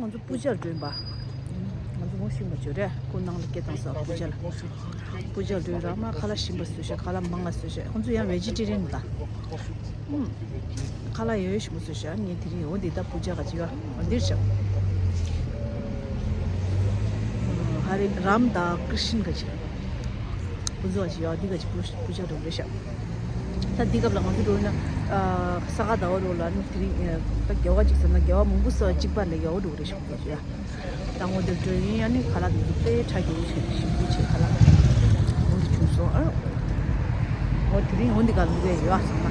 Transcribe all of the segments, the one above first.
먼저 부절 좀 봐. 먼저 뭐 심어 줘래. 고낭을 깨다서 부절. 부절 드라마 칼라 심어 쓰셔. 칼라 망가 쓰셔. 혼자 야 베지테리언이다. 칼라 여유 심어 쓰셔. 니 들이 어디다 부절 가지고 어디서? हरे राम दा कृष्ण का जी बुझो जी आदि का जी पूजा दो बेशा तदी का लगा तो ना सगा दाव रो ला नी तक गवा जी सना गवा मुंगु स जी बा ले गवा दो रे शो जी तंग वो दो नी यानी खाला दो पे छागे छे छे खाला वो छु सो वो तिरी होंदी का लगे या सना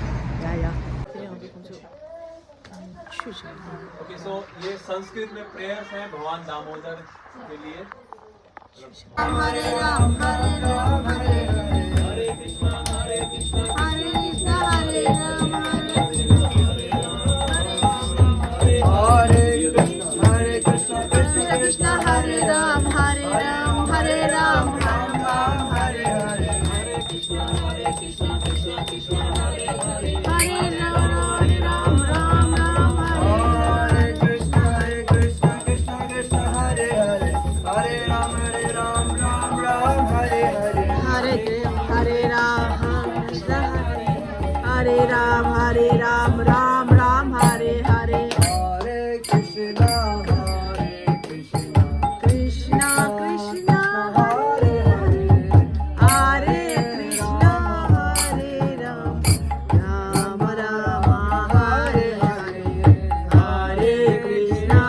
या तिरी होंदी कुछ ओके सो ये संस्कृत में प्रेयर्स हैं भगवान दामोदर के लिए हरे राम हरे राम हरे हरे कृष्णा हरे कृष्णा हरे कृष्णा हरे राम हरे कृष्ण कृष्णा हरे राम हरे राम हरे राम राम राम हरे हरे हरे कृष्णा कृष्णा कृष्णा हरे हरे हरे राम राम राम राम हरे कृष्ण कृष्ण कृष्ण हरे हरे हरे राम राम राम हरे हरे हरे हरे राम कृष्ण हरे राम राम राम हरे हरे हरे कृष्ण कृष्णा कृष्णा हरे हरे हरे कृष्णा हरे राम राम राम हरे हरे हरे कृष्णा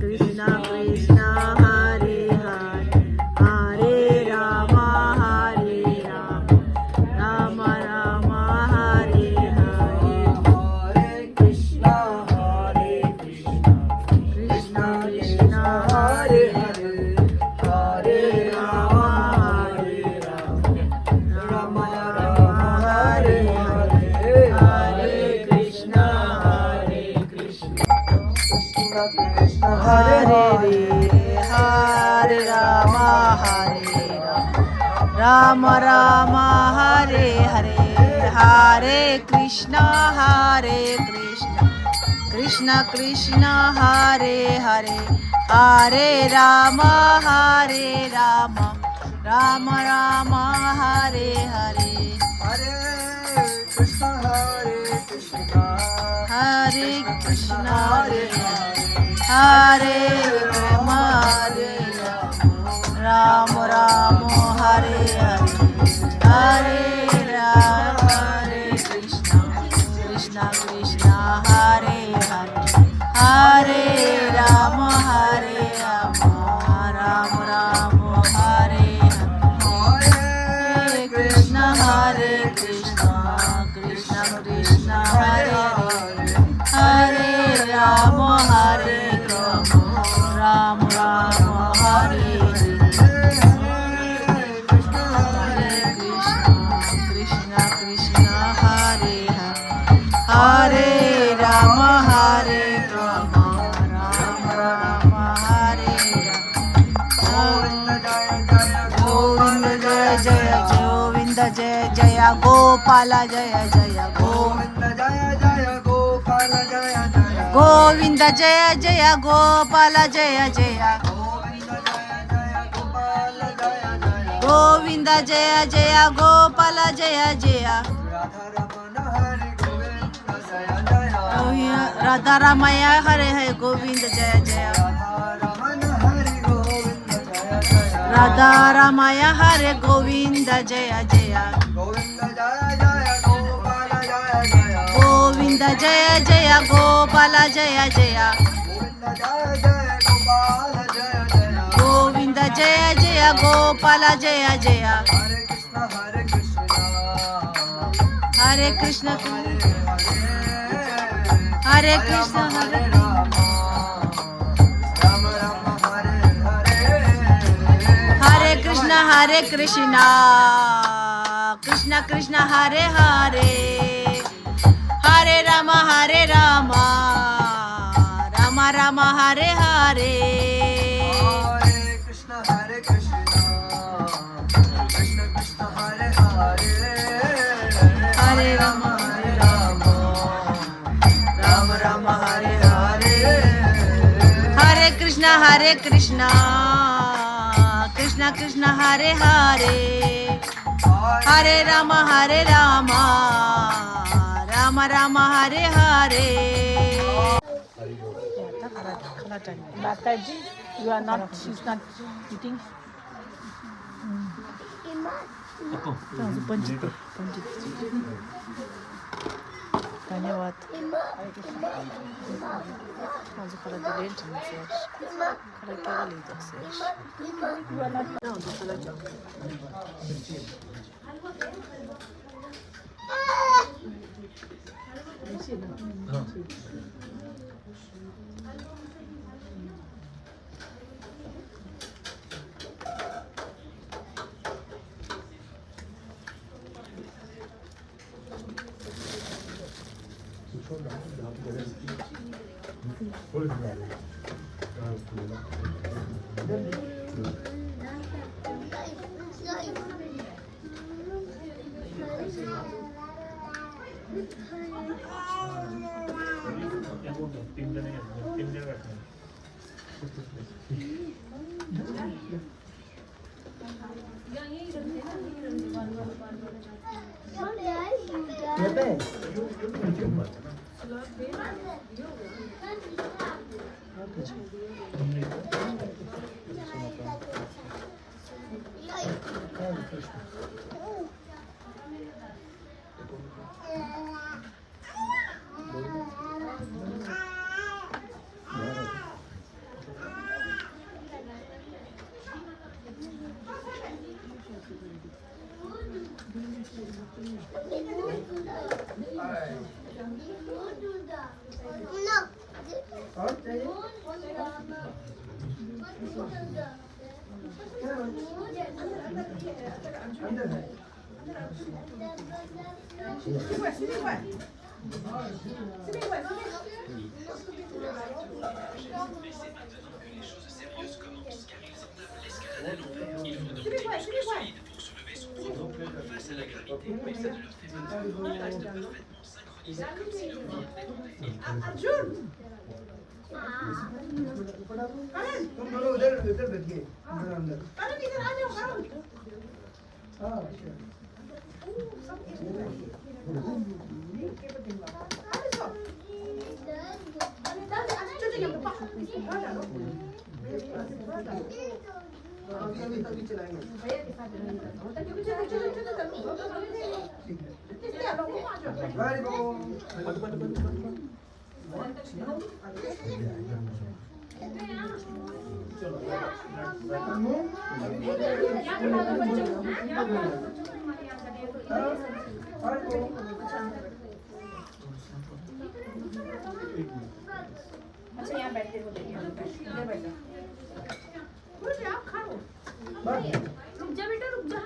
कृष्णा कृष्णा हरे हरे हरे राम राम राम हरे हरे हरे कृष्ण कृष्णा कृष्णा हरे हरे हरे राम राम हरे हरे हरे कृष्णा कृष्ण कृष्ण हरे हरे रे हरे राम राम राम हरे हरे हरे कृष्णा कृष्ण कृष्ण हरे हरे हरे राम राम राम हरे हरे हरे कृष्ण हरे कृष्ण हरे राम राम राम हरे हरे हरे राम हरे कृष्ण कृष्ण कृष्ण हरे हरे हरे राम राम राम हरे हरे कृष्ण कृष्ण कृष्ण हरे हरे हरे राम राम राम हरे हरे कृष्ण कृष्ण हरे हरे राम राम हरे गोविंद जय जय गोविंद जय जय गोपाल जय जय गोविंद जय जय गोपाल जय जय गोविंद जय जय गोपाल जय जय राधा रामया हरे हरे गोविंद जय जय राधा रामया हरे गोविंद जय जय गोविंद जय जय गोपाल जय जय गोविंद जय जय गोपाल जय जय हरे कृष्ण हरे कृष्ण हरे Krishna Krishna Krishna Hare Hare Hare Ram Ram Ram Hare Hare Krishna Krishna Krishna Hare Hare Hare Ram Ram Ram Hare Hare Hare Krishna Krishna Krishna Hare Hare Hare Rama Rama Rama Hare Hare. Mataji, you are not, she's not eating. धन्यवाद माझं खरं दिलेल खरं केलं तुम दोनों उधर उधर बैठिए अंदर अंदर हाँ तभी चलाएंगे अच्छा यहाँ बैठते हो इधर बैठो आप खाओ रुक जा बेटा रुक जा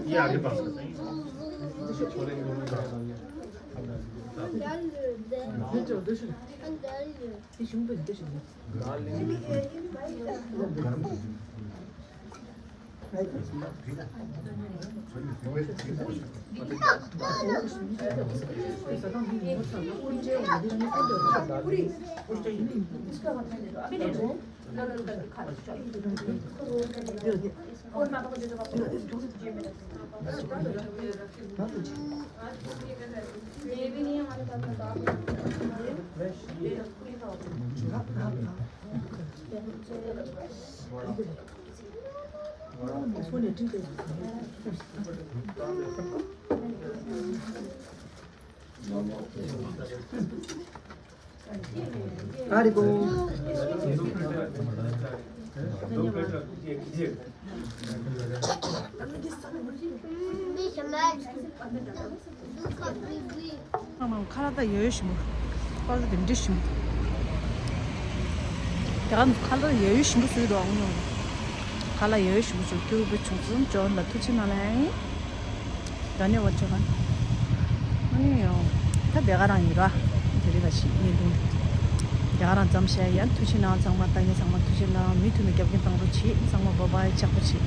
ये आगे पास करते हैं ये भी नहीं हमारे पास हरिबो 카나다 여유시무 카나다 딘디시무 야간 카나다 여유시무 수도 아니요 카나 여유시무 저 교배 총좀 전나 투치나래 다녀 왔죠가 아니요 다 내가랑 이라 데리가시 이동 야란 잠시야 얀 투시나 상마 땅에 상마 투시나 미투미 겹긴 땅도 치 상마 바바에 착붙이